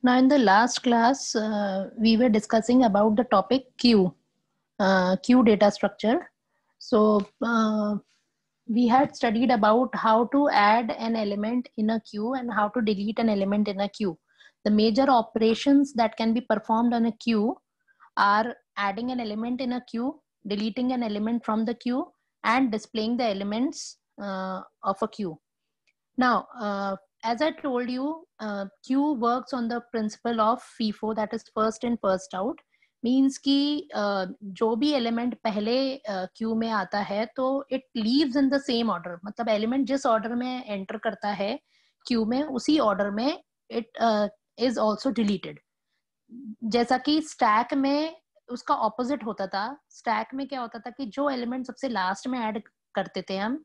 Now, in the last class, we were discussing about the topic queue, queue data structure. So, we had studied about how to add an element in a queue and how to delete an element in a queue. The major operations that can be performed on a queue are adding an element in a queue, deleting an element from the queue, and displaying the elements of a queue. Now, as I told you, queue works on the principle of FIFO, that is first in first out. Means कि जो भी element पहले Q में आता है तो it leaves in the same order, मतलब element जिस ऑर्डर में एंटर करता है क्यू में उसी ऑर्डर में इट इज ऑल्सो डिलीटेड. जैसा कि स्टैक में उसका ऑपोजिट होता था. स्टैक में क्या होता था कि जो एलिमेंट सबसे लास्ट में ऐड करते थे हम,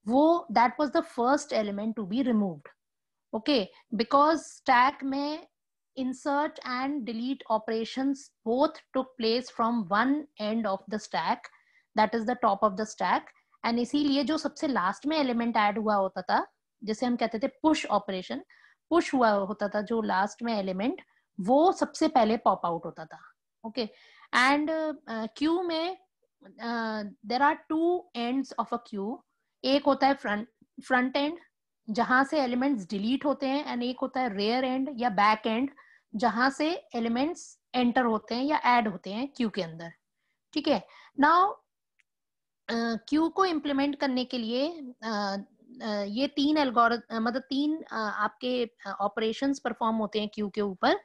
वो that was the first element to be removed. Okay, because stack में insert and delete operations both took place from one end of the stack, that is the top of the stack, and इसीलिए जो सबसे last में element add हुआ होता था, जिसे हम कहते थे पुश ऑपरेशन, पुश हुआ होता था जो लास्ट में एलिमेंट, वो सबसे पहले पॉप आउट होता था. ओके, एंड क्यू में there are two ends of a queue. एक होता है फ्रंट एंड जहां से एलिमेंट्स डिलीट होते हैं, एंड एक होता है रेयर एंड या बैक एंड जहां से एलिमेंट्स एंटर होते हैं या ऐड होते हैं क्यू के अंदर. ठीक है. नाउ क्यू को इम्प्लीमेंट करने के लिए ये तीन एल्गोरिथम, मतलब तीन आपके ऑपरेशंस परफॉर्म होते हैं क्यू के ऊपर,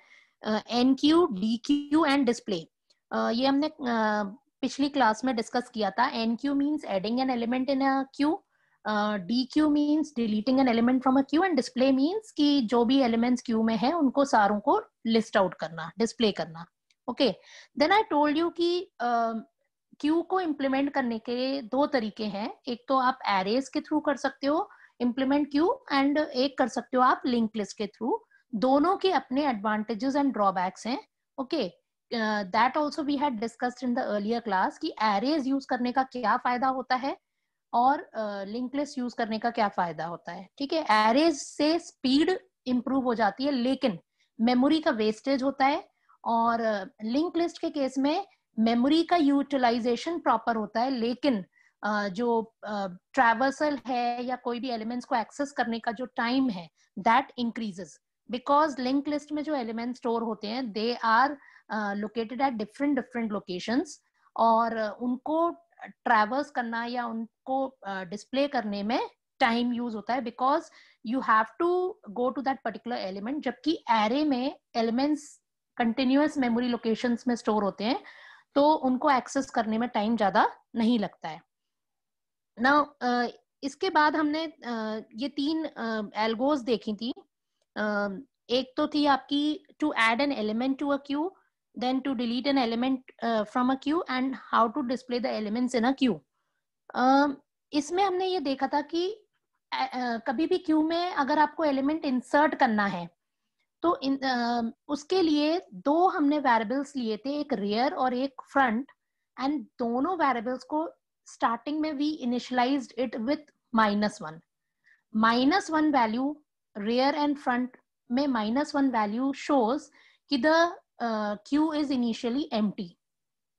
enqueue, dequeue and display. ये हमने पिछली क्लास में डिस्कस किया था. Enqueue means adding an element in a queue, DQ means deleting an element from a queue, and display means कि जो भी elements queue में है उनको सारों को list out करना, display करना. Okay, then I told you कि queue को implement करने के दो तरीके हैं. एक तो आप arrays के थ्रू कर सकते हो implement queue, and एक कर सकते हो आप linked list के थ्रू. दोनों के अपने advantages and drawbacks हैं. Okay, that also we had discussed in the earlier class कि arrays use करने का क्या फायदा होता है और लिंक लिस्ट यूज करने का क्या फायदा होता है. ठीक है, एरेज से स्पीड इंप्रूव हो जाती है लेकिन मेमोरी का वेस्टेज होता है, और लिंक लिस्ट के केस में मेमोरी का यूटिलाइजेशन प्रॉपर होता है, लेकिन जो ट्रैवर्सल है या कोई भी एलिमेंट्स को एक्सेस करने का जो टाइम है that increases, because link list में जो एलिमेंट स्टोर होते हैं they are located at different different locations, और उनको ट्रैवर्स करना या उनको डिस्प्ले करने में टाइम यूज होता है, because you have to go to that particular element. जबकि एरे में एलिमेंट्स कंटिन्यूअस मेमोरी लोकेशंस में स्टोर होते हैं तो उनको एक्सेस करने में टाइम ज्यादा नहीं लगता है. नाउ इसके बाद हमने ये तीन एल्गोज देखी थी. एक तो थी आपकी to add an element to a queue, then to delete an element from a queue, and how to display the elements in a queue. इसमें हमने ये देखा था कि कभी भी क्यू में अगर आपको एलिमेंट इंसर्ट करना है तो उसके लिए दो हमने वेरिएबल्स लिए थे, एक रियर और एक फ्रंट, एंड दोनों वेरिएबल्स को स्टार्टिंग में we initialised it with -1. -1 value rear and front में, -1 वैल्यू शोज कि the queue is initially empty.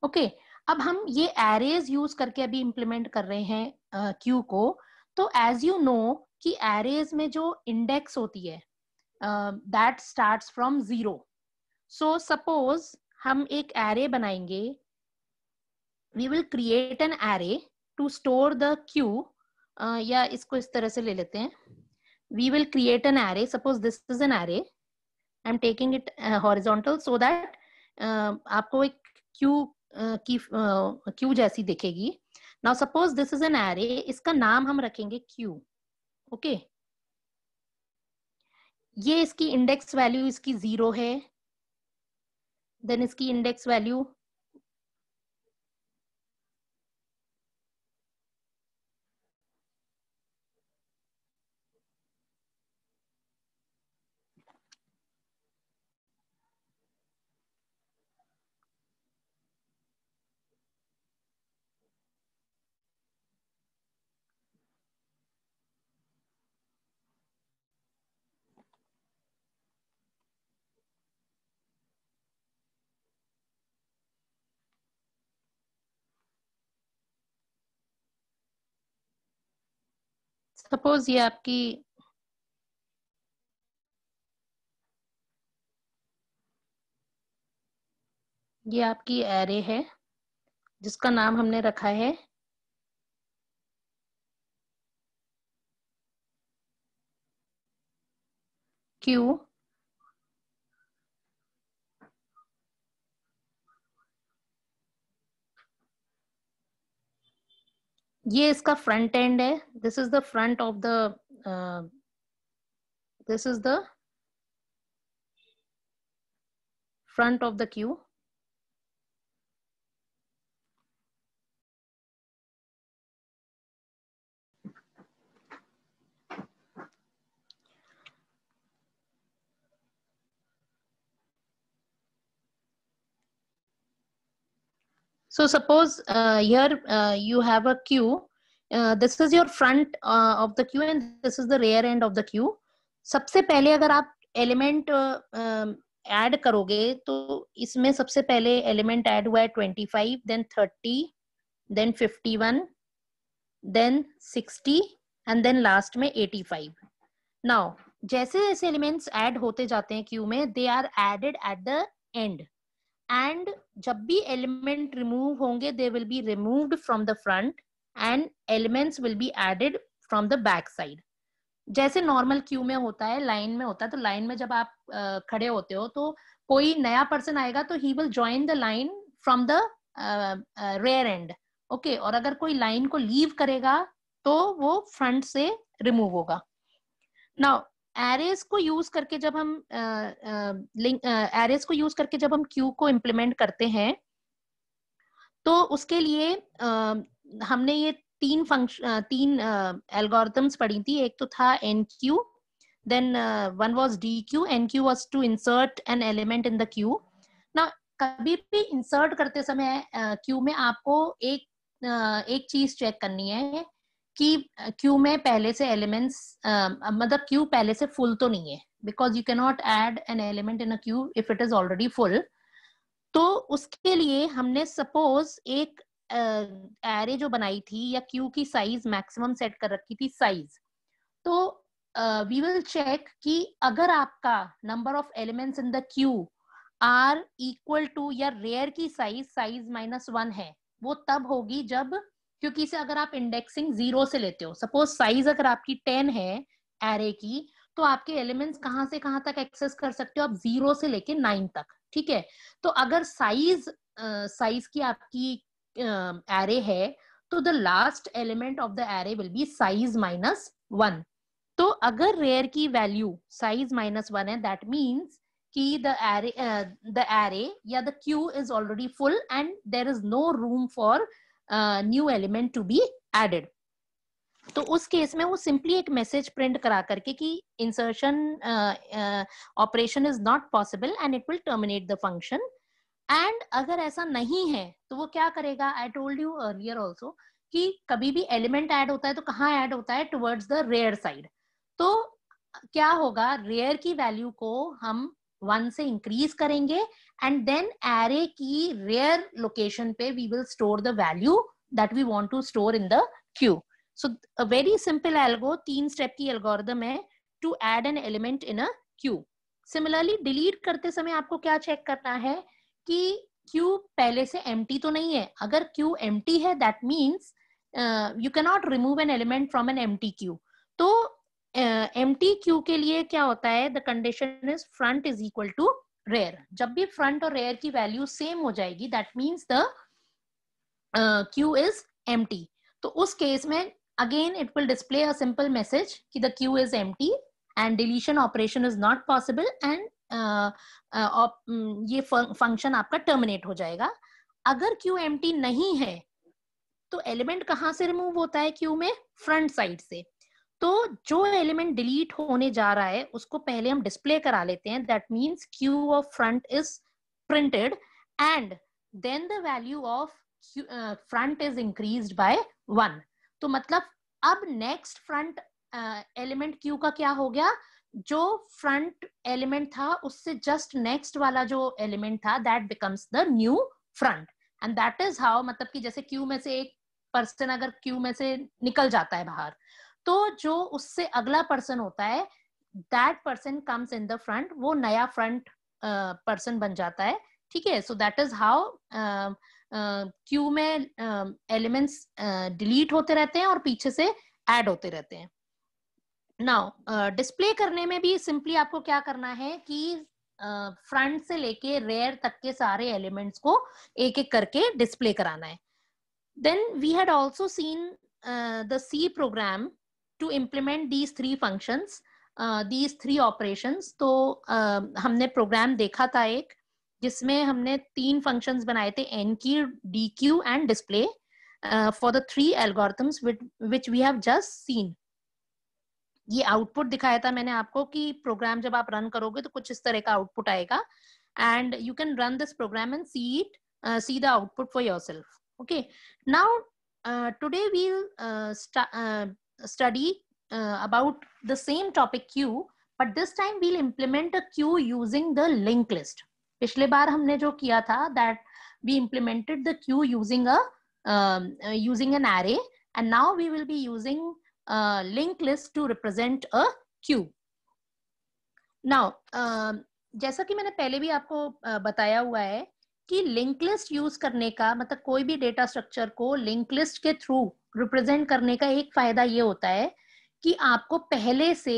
Okay, अब हम ये एरेज यूज करके अभी इंप्लीमेंट कर रहे हैं क्यू को. तो एज यू नो कि एरेज में जो इंडेक्स होती है that starts from 0. So suppose हम एक एरे बनाएंगे, we will create an array to store the queue, या इसको इस तरह से ले लेते हैं. We will create an array, suppose this is an array, I am taking it horizontal so that आपको एक क्यू जैसी दिखेगी. Now suppose this is an array, इसका नाम हम रखेंगे क्यू. ओके, ये इसकी इंडेक्स वैल्यू इसकी 0 है, देन इसकी इंडेक्स वैल्यू सपोज ये आपकी एरे है जिसका नाम हमने रखा है क्यू। ये इसका फ्रंट एंड है, this is the front of the this is the front of the queue. So suppose here you have a queue. This is your front of the queue and this is the rear end of the queue. सबसे पहले अगर आप element add करोगे तो इसमें सबसे पहले element add हुआ है 25, then 30, then 51, then 60 and then last में 85. नाउ जैसे जैसे एलिमेंट्स ऐड होते जाते हैं क्यू में, they are added at the end, and जब भी एलिमेंट रिमूव होंगे they will be removed from the front and elements will be added from the back side. जैसे नॉर्मल क्यू में होता है, लाइन में होता है, तो लाइन में जब आप खड़े होते हो तो कोई नया पर्सन आएगा तो he will join the line from the rear end. Okay, और अगर कोई लाइन को लीव करेगा तो वो फ्रंट से रिमूव होगा. नाउ एरेज को यूज करके जब हम एरेज को यूज करके जब हम क्यू को इम्प्लीमेंट करते हैं तो उसके लिए हमने ये तीन एल्गोरिथम्स पढ़ी थी. एक तो था enqueue, then one was dequeue. Enqueue was to insert an element in the queue. ना कभी भी इंसर्ट करते समय क्यू में आपको एक चीज चेक करनी है कि क्यू में पहले से एलिमेंट्स मतलब क्यू पहले से फुल तो नहीं है, because you can not add an element in a Q if it is already full. तो उसके लिए हमने सपोज एक एरे जो बनाई थी या क्यू की साइज मैक्सिमम सेट कर रखी थी साइज. तो वी विल चेक कि अगर आपका number of elements in the queue are equal to या रेयर की साइज -1 है, वो तब होगी जब, क्योंकि इसे अगर आप इंडेक्सिंग 0 से लेते हो, सपोज साइज अगर आपकी 10 है एरे की, तो आपके एलिमेंट्स कहां से कहां तक एक्सेस कर सकते हो आप? 0 से लेके 9 तक. ठीक है, तो अगर साइज की आपकी एरे है तो the last element of the array will be size -1. तो अगर रेयर की वैल्यू साइज -1 है, दैट मीन्स कि द एरे या the queue is already full and there is no room for new element to be added. तो उस case में वो सिंपली एक मैसेज प्रिंट करा करके कि insertion operation is not possible and it will terminate the function. And अगर ऐसा नहीं है तो वो क्या करेगा? आई टोल्ड यू अर्लियर ऑल्सो कि कभी भी एलिमेंट ऐड होता है तो कहाँ ऐड होता है? Towards the rear side. तो क्या होगा? रेयर की वैल्यू को हम 1 से इंक्रीज करेंगे एंड देन एरे की रेयर लोकेशन पे we will store the value that we want to store in the queue. So a very simple algo, 3 step की एल्गोरिथम है to add an element in a queue. Similarly delete करते समय आपको क्या check करना है कि क्यू पहले से एम्प्टी तो नहीं है. अगर क्यू एम्प्टी है that means you can not remove an element from an empty queue. तो एम्प्टी क्यू के लिए क्या होता है? The condition is front is equal to rear. जब भी फ्रंट और रेयर की वैल्यू सेम हो जाएगी that means the queue is empty. तो उस केस में again it will display a simple message कि the queue is empty and deletion operation is not possible and ये फंक्शन आपका टर्मिनेट हो जाएगा. अगर क्यू एम्प्टी नहीं है तो एलिमेंट कहां से रिमूव होता है क्यू में? फ्रंट साइड से. तो जो एलिमेंट डिलीट होने जा रहा है उसको पहले हम डिस्प्ले करा लेते हैं. That means queue of front is printed and then the value of front is increased by 1. तो मतलब अब नेक्स्ट फ्रंट एलिमेंट क्यू का क्या हो गया? जो फ्रंट एलिमेंट था उससे जस्ट नेक्स्ट वाला जो एलिमेंट था that becomes the new front. And that is how, मतलब कि जैसे क्यू में से एक पर्सन अगर क्यू में से निकल जाता है बाहर तो जो उससे अगला पर्सन होता है, that person comes in the front, वो नया फ्रंट पर्सन बन जाता है, ठीक है। सो दैट इज हाउ क्यू में एलिमेंट्स डिलीट होते रहते हैं और पीछे से ऐड होते रहते हैं। नाउ डिस्प्ले करने में भी सिंपली आपको क्या करना है कि फ्रंट से लेके रेयर तक के सारे एलिमेंट्स को एक एक करके डिस्प्ले कराना है। Then we had also seen the C program to implement these three functions, these three operations. तो हमने प्रोग्राम देखा था एक, जिसमें हमने 3 फंक्शंस बनाए थे, enqueue, dequeue and display, for the 3 algorithms which we have just seen. ये आउटपुट दिखाया था मैंने आपको कि प्रोग्राम जब आप रन करोगे तो कुछ इस तरह का आउटपुट आएगा, and you can run this program and see the output for yourself. Okay, now today we'll study about the same topic queue, but this time we'll implement a queue using the linked list. पिछले बार हमने जो किया था that we implemented the queue using an array, and now we will be using linked list to represent a queue. Now जैसा कि मैंने पहले भी आपको बताया हुआ है कि लिंक लिस्ट यूज करने का मतलब कोई भी डेटा स्ट्रक्चर को लिंक लिस्ट के थ्रू रिप्रेजेंट करने का एक फायदा ये होता है कि आपको पहले से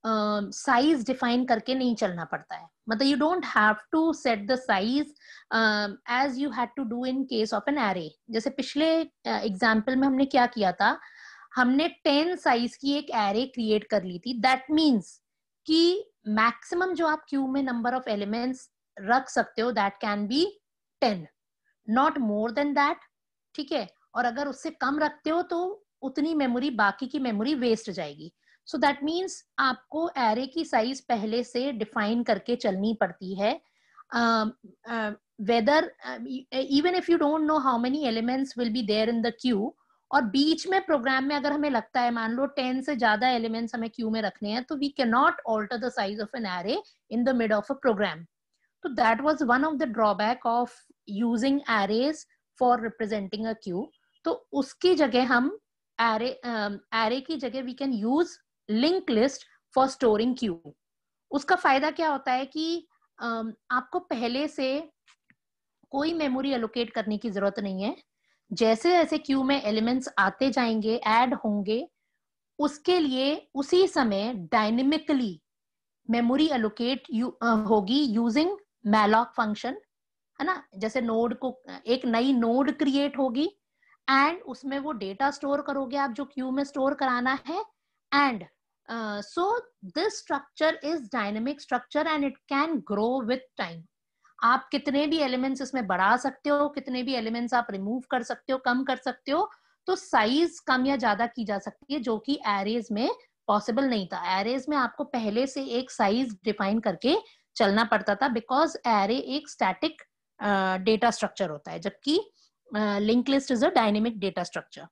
साइज डिफाइन करके नहीं चलना पड़ता है। मतलब you don't have to set the size as you had to do in case of an array. जैसे पिछले एग्जाम्पल में हमने क्या किया था, हमने 10 साइज की एक एरे क्रिएट कर ली थी। दैट मीन्स कि मैक्सिमम जो आप क्यू में नंबर ऑफ एलिमेंट्स रख सकते हो that can be 10, not more than that, ठीक है। और अगर उससे कम रखते हो तो उतनी मेमोरी, बाकी की मेमोरी वेस्ट जाएगी। सो दैट मीन्स आपको एरे की साइज पहले से डिफाइन करके चलनी पड़ती है, whether even if you don't know how many elements will be there in the queue. और बीच में प्रोग्राम में अगर हमें लगता है, मान लो 10 से ज्यादा एलिमेंट्स हमें क्यू में रखने हैं, तो we can not alter the size of an array in the mid of a program. So that was one of the drawback of using arrays for representing a queue. तो उसकी जगह हम array की जगह we can use linked list for storing queue. उसका फायदा क्या होता है कि आपको पहले से कोई मेमोरी एलोकेट करने की जरूरत नहीं है। जैसे जैसे क्यू में एलिमेंट्स आते जाएंगे, ऐड होंगे, उसके लिए उसी समय डायनेमिकली मेमोरी एलोकेट होगी यूजिंग मैलॉक फंक्शन, है ना। जैसे नोड को, एक नई नोड क्रिएट होगी एंड उसमें वो डेटा स्टोर करोगे आप जो क्यू में स्टोर कराना है, and so this structure is dynamic structure and it can grow with time. आप कितने भी एलिमेंट्स इसमें बढ़ा सकते हो, कितने भी एलिमेंट्स आप रिमूव कर सकते हो, कम कर सकते हो, तो साइज कम या ज्यादा की जा सकती है, जो कि एरेज में पॉसिबल नहीं था। एरेज में आपको पहले से एक साइज डिफाइन करके चलना पड़ता था, बिकॉज एरे एक स्टैटिक डेटा स्ट्रक्चर होता है, जबकि link list is a dynamic data structure.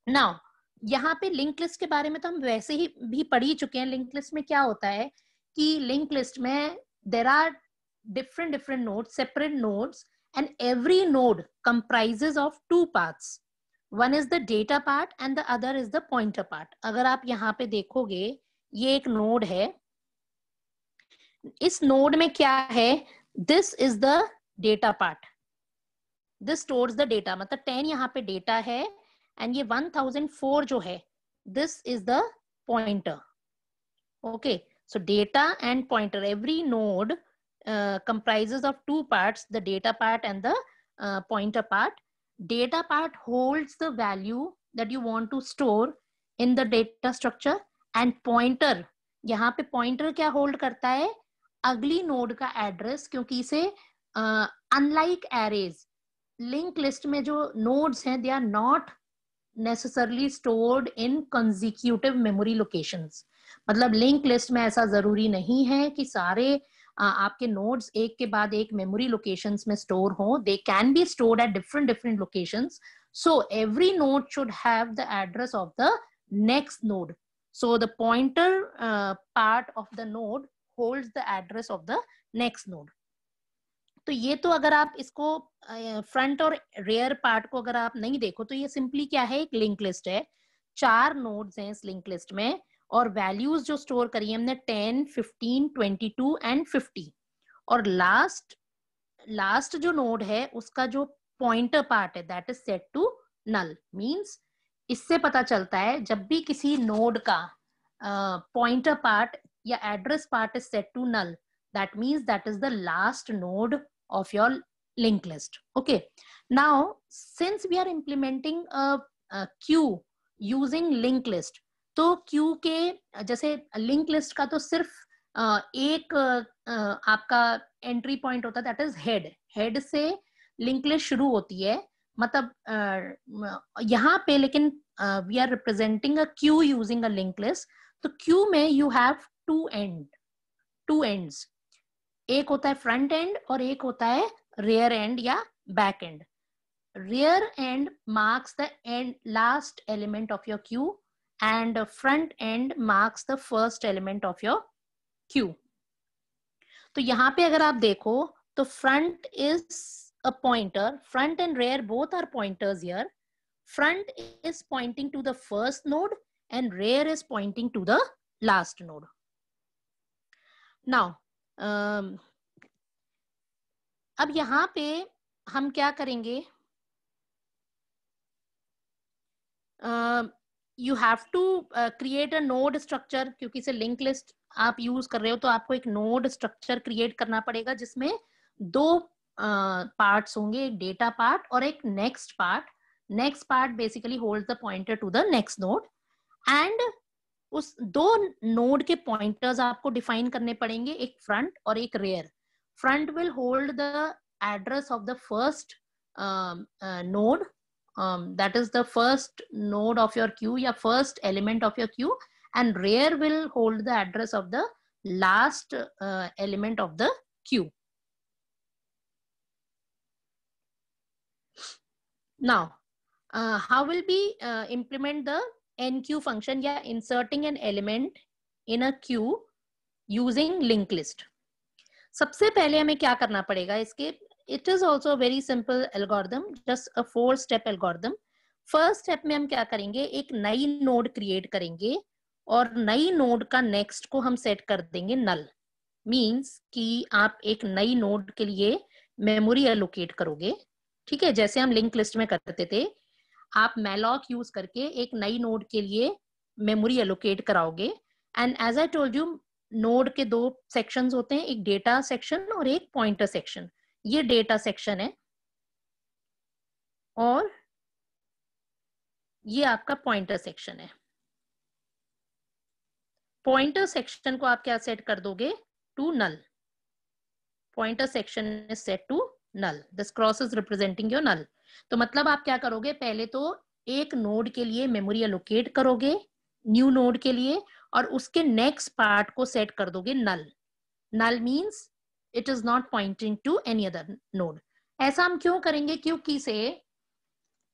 Now यहाँ पे लिंक लिस्ट के बारे में तो हम वैसे ही भी पढ़ ही चुके हैं। लिंक लिस्ट में क्या होता है कि लिंक लिस्ट में there are different nodes, separate nodes, and every node comprises of 2 parts. One is the data part and the other is the pointer part. अगर आप यहाँ पे देखोगे, ये एक नोड है, इस नोड में क्या है, this is the data part, this stores the data, मतलब 10 यहाँ पे डेटा है, and ये 1004 जो है, this is the pointer. Okay, so data and pointer, every node comprises of 2 parts, the data part and the pointer part. Data part holds the value that you want to store in the data structure, and pointer, यहाँ पे pointer क्या hold करता है, अगली node का address, क्योंकि इसे unlike arrays, linked list में जो nodes हैं, they are not necessarily stored in consecutive memory locations. मतलब लिंक लिस्ट में ऐसा जरूरी नहीं है कि सारे आपके नोड्स एक के बाद एक मेमोरी लोकेशंस में स्टोर हो. They can be stored at different locations. So every node should have the address of the next node. So the pointer part of the node holds the address of the next node. तो ये तो अगर आप इसको front और rare part को अगर आप नहीं देखो तो ये सिंपली क्या है, एक लिंक लिस्ट है. 4 नोड्स हैं इस लिंक लिस्ट में और वैल्यूज जो स्टोर करी है हमने 10, 15, 22 एंड 50 और लास्ट जो नोड है उसका जो पॉइंटर पार्ट है that is set to null. Means इससे पता चलता है जब भी किसी नोड का पॉइंटर पार्ट या address part is set to null, that means that is the last node of your linked list. Okay, now since we are implementing a queue using linked list, तो queue के जैसे linked list का तो सिर्फ एक आपका entry point होता है दैट इज हेड से लिंक लिस्ट शुरू होती है, मतलब यहाँ पे लेकिन we are representing a queue using a link list. तो क्यू में यू हैव टू एंड्स, एक होता है फ्रंट एंड और एक होता है रियर एंड या back end. Rear end marks the end last element of your queue and front end marks the first element of your queue. तो यहाँ पे अगर आप देखो तो front is a pointer, front and rear both are pointers here. Front is pointing to the first node and rear is pointing to the last node. Now अब यहाँ पे हम क्या करेंगे, you have to create a node structure, क्योंकि इसे link list आप use कर रहे हो तो आपको एक नोड स्ट्रक्चर क्रिएट करना पड़ेगा जिसमें दो पार्ट्स होंगे, एक डेटा पार्ट और एक next part. Next part basically holds the pointer to the next node and उस दो नोड के पॉइंटर्स आपको डिफाइन करने पड़ेंगे, एक फ्रंट और एक rear. Front will hold the address of the first node, that is the first node of your queue या first element of your queue, and rear will hold the address of the last element of the queue. Now how will we implement the enqueue function या inserting an element in a queue using linked list? सबसे पहले हमें क्या करना पड़ेगा इसके, it is also a very simple algorithm, just a 4-step algorithm. First step में हम क्या करेंगे, एक नई नोड क्रिएट करेंगे और नई नोड का नेक्स्ट को हम सेट कर देंगे नल। मींस कि आप एक नई नोड के लिए मेमोरी एलोकेट करोगे, ठीक है, जैसे हम लिंक लिस्ट में करते थे। आप मैलॉक यूज करके एक नई नोड के लिए मेमोरी एलोकेट कराओगे and as I told you node के दो सेक्शंस होते हैं, एक डेटा सेक्शन और एक पॉइंटर सेक्शन। ये डेटा सेक्शन है और ये आपका पॉइंटर सेक्शन है। पॉइंटर सेक्शन को आप क्या सेट कर दोगे, to null. Pointer section is set to null, this cross is representing your null. तो मतलब आप क्या करोगे, पहले तो एक नोड के लिए मेमोरी एलोकेट करोगे न्यू नोड के लिए और उसके नेक्स्ट पार्ट को सेट कर दोगे null. Null means it is not pointing to any other node. ऐसा हम क्यों करेंगे, क्योंकि से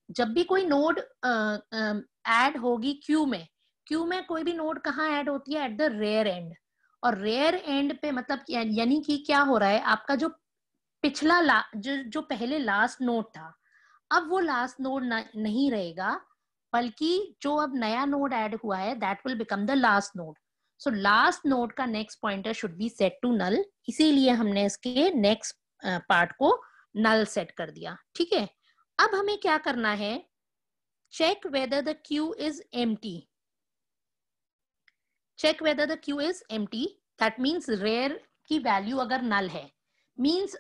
जब भी कोई नोड ऐड होगी क्यू में कोई भी नोड कहाँ ऐड होती है, एट द रेयर एंड। और रेयर एंड पे मतलब यानी कि क्या हो रहा है, आपका जो पिछला जो पहले लास्ट नोड था अब वो लास्ट नोड नहीं रहेगा, बल्कि जो अब नया नोड ऐड हुआ है that will become the last node. So last node का next pointer should be set to null, इसीलिए हमने इसके नेक्स्ट पार्ट को नल सेट कर दिया, ठीक है। अब हमें क्या करना है, check whether the queue is empty. Check whether the queue is empty, that means rear की वैल्यू अगर नल है, मीन्स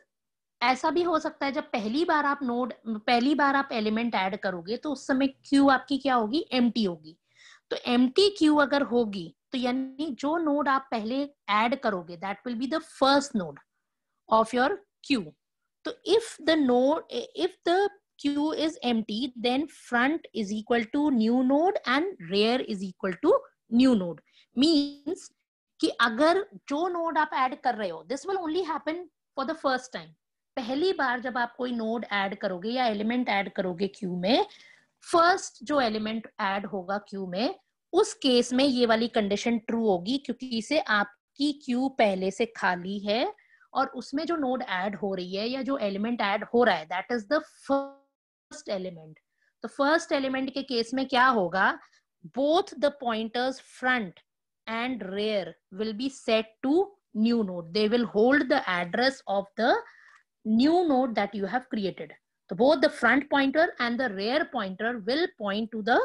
ऐसा भी हो सकता है जब पहली बार आप एलिमेंट ऐड करोगे तो उस समय क्यू आपकी क्या होगी, एम्प्टी होगी। तो एम्प्टी क्यू अगर होगी तो यानी जो नोड आप पहले ऐड करोगे that will be the first node of your queue. तो if the queue is empty, then front is equal to new node and rear is equal to new node. Means कि अगर जो node आप add कर रहे हो, this will only happen for the first time. पहली बार जब आप कोई नोड ऐड करोगे या एलिमेंट ऐड करोगे क्यू में, फर्स्ट जो एलिमेंट ऐड होगा क्यू में, उस केस में ये वाली कंडीशन ट्रू होगी, क्योंकि इसे आपकी क्यू पहले से खाली है और उसमें जो नोड ऐड हो रही है या जो एलिमेंट ऐड हो रहा है that is the first element. तो फर्स्ट एलिमेंट के केस में क्या होगा, both the pointers front and rear will be set to new node. They will hold the address of the new node that you have created. So both the front pointer and the rear pointer will point to the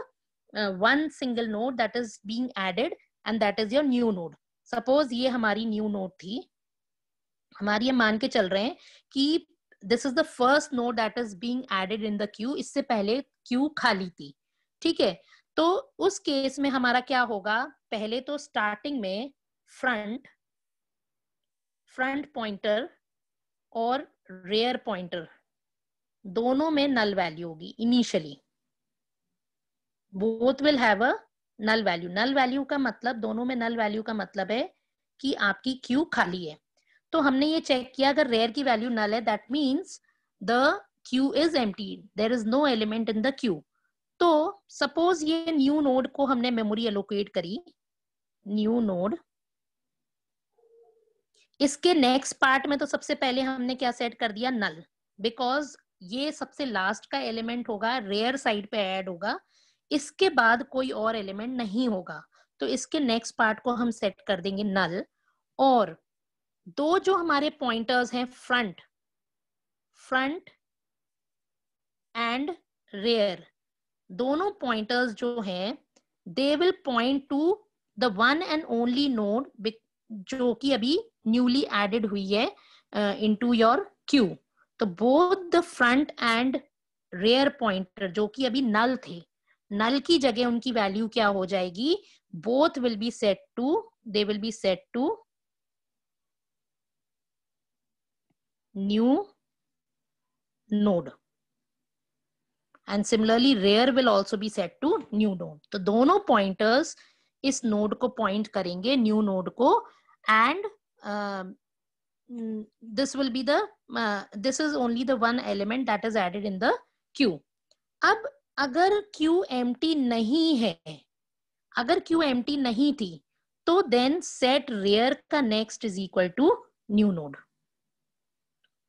one single node that is being added, and that is your new node. Suppose ये हमारी new node थी, हमारी ये मान के चल रहे हैं कि this is the first node that is being added in the queue. इससे पहले queue खाली थी, ठीक है. तो उस केस में हमारा क्या होगा, पहले तो स्टार्टिंग में फ्रंट पॉइंटर और रेयर पॉइंटर दोनों में नल वैल्यू होगी initially. Both will have a null value. Null value का मतलब, दोनों में नल वैल्यू का मतलब है कि आपकी क्यू खाली है. तो हमने ये चेक किया, अगर रेयर की वैल्यू नल है, that means the queue is empty, there is no element in the queue. तो सपोज ये न्यू नोड को हमने मेमोरी एलोकेट करी, न्यू नोड. इसके नेक्स्ट पार्ट में तो सबसे पहले हमने क्या सेट कर दिया, नल, बिकॉज ये सबसे लास्ट का एलिमेंट होगा, रेयर साइड पे ऐड होगा. इसके बाद कोई और एलिमेंट नहीं होगा, तो इसके नेक्स्ट पार्ट को हम सेट कर देंगे नल. और दो जो हमारे पॉइंटर्स हैं फ्रंट एंड रेयर, दोनों पॉइंटर्स जो हैं they will point to the one and only node जो कि अभी न्यूली एडेड हुई है इनटू योर क्यू. तो both the front and rear pointer जो कि अभी नल थे, नल की जगह उनकी वैल्यू क्या हो जाएगी, both will be set to, they will be set to new node. And similarly rear will also be set to new node. तो दोनों पॉइंटर्स इस नोड को पॉइंट करेंगे, न्यू नोड को. And this will be the this is only the one element that is added in the queue. अब अगर queue empty नहीं है, अगर queue empty नहीं थी, तो then set rear का next is equal to new node.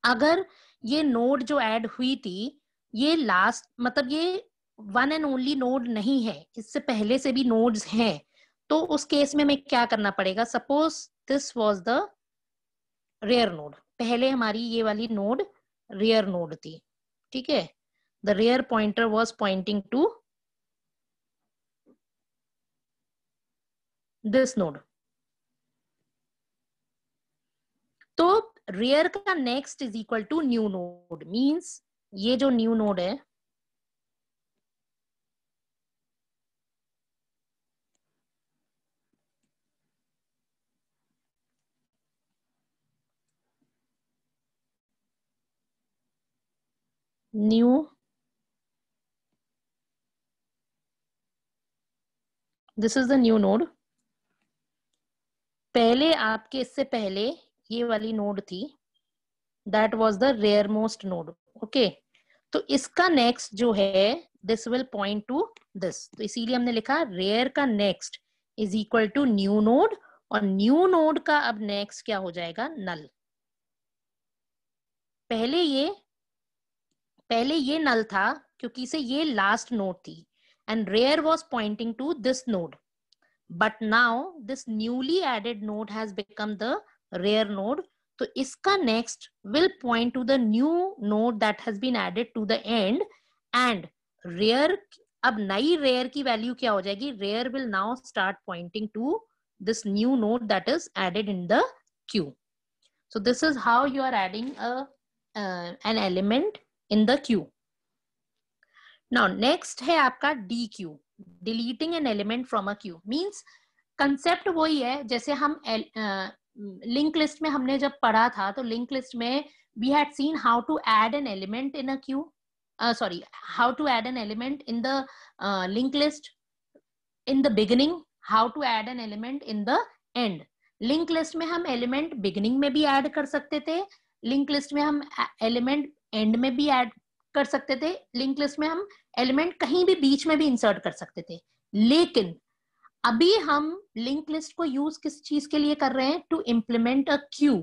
अगर ये node जो add हुई थी, ये last मतलब ये one and only node नहीं है, इससे पहले से भी nodes हैं, तो उस केस में हमें क्या करना पड़ेगा. Suppose this was the rear node, पहले हमारी ये वाली नोड रेयर नोड थी, ठीक है. The rear pointer was pointing to this node. तो रेयर का next is equal to new node, means ये जो न्यू नोड है, new this is the new node. पहले आपके इससे पहले ये वाली नोड थी, that was the rear most node. Okay, तो इसका नेक्स्ट जो है this will point to this. तो इसीलिए हमने लिखा रेयर का next is equal to new node, और न्यू नोड का अब नेक्स्ट क्या हो जाएगा, नल. पहले ये नल था क्योंकि से ये लास्ट नोड थी, and rear was pointing to this node. But now this newly added node has become the rear node. तो इसका next will point to the new node that has been added to the end. And rear, अब नई rear की value क्या हो जाएगी, rear will now start pointing to this new node that is added in the queue. So this is how you are adding an element in the queue. Now next है आपका DQ, deleting an element from a queue. Means concept वही है जैसे हम link list में हमने जब पढ़ा था, तो लिंक लिस्ट में we had seen how to add an element in a queue. How to add an element in the linked list in the beginning, how to add an element in the end. Link list में हम element beginning में भी add कर सकते थे, link list में हम element and में भी ऐड कर सकते थे, लिंक लिस्ट में हम एलिमेंट कहीं भी बीच में भी इंसर्ट कर सकते थे. लेकिन अभी हम लिंक लिस्ट को यूज किस चीज के लिए कर रहे हैं, टू इम्प्लीमेंट अ क्यू.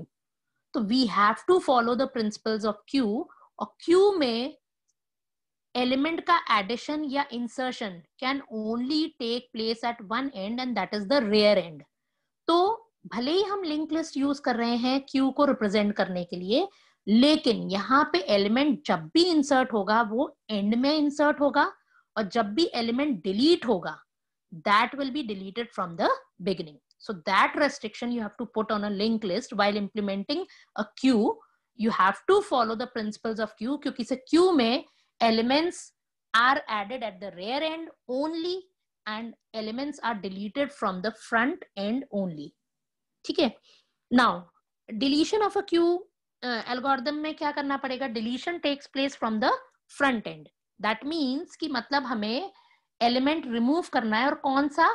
तो we have to follow the principles of queue. और क्यू में एलिमेंट का एडिशन या insertion can only take place at one end and that is the rear end. तो भले ही हम लिंक लिस्ट यूज कर रहे हैं क्यू को रिप्रेजेंट करने के लिए, लेकिन यहाँ पे एलिमेंट जब भी इंसर्ट होगा वो एंड में इंसर्ट होगा, और जब भी एलिमेंट डिलीट होगा that will be deleted from the beginning. So that restriction you have to put on a linked list while implementing a queue. You have to follow the principles of queue, क्योंकि से queue में elements are added at the rear end only and elements are deleted from the front end only. ठीक है? Now deletion of a queue algorithm में क्या करना पड़ेगा? Deletion takes place from the front end. That means कि मतलब हमें element remove करना है, और कौन सा?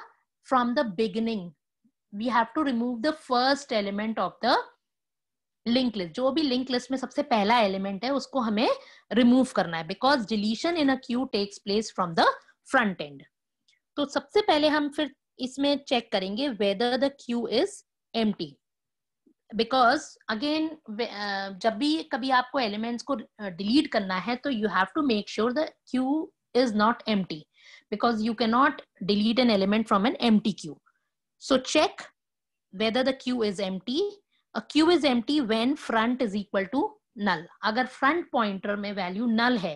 From the beginning we have to remove the first element of the link list. जो भी लिंक लिस्ट में सबसे पहला एलिमेंट है उसको हमें रिमूव करना है, because deletion in a queue takes place from the front end. तो सबसे पहले हम फिर इसमें चेक करेंगे whether the queue is empty, because again जब भी कभी आपको एलिमेंट्स को डिलीट करना है तो you have to make sure the queue is not empty, because you cannot delete an element from an empty queue. So check whether the queue is empty. A queue is empty when front is equal to null. अगर front pointer में value null है,